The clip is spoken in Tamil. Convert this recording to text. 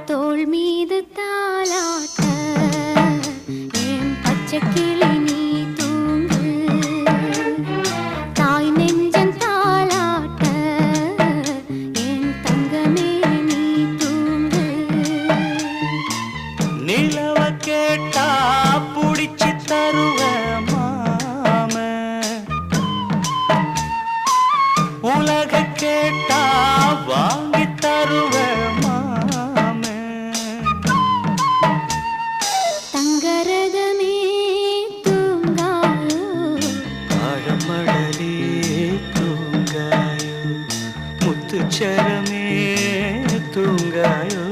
தோள் மீது தாலாட்ட என் பச்சை கிளி நீ தூங்கு தாய் நெஞ்சம் தாலாட்ட என் தங்கமே நீ தூங்கு நிலவ கேட்டா புடிச்சு தருவ மாம உலக கேட்டா வாங்கி தருவ தங்கரகமே தூங்காயோ ஆழமடலே தூங்காயோ முத்துச்சரமே தூங்காயோ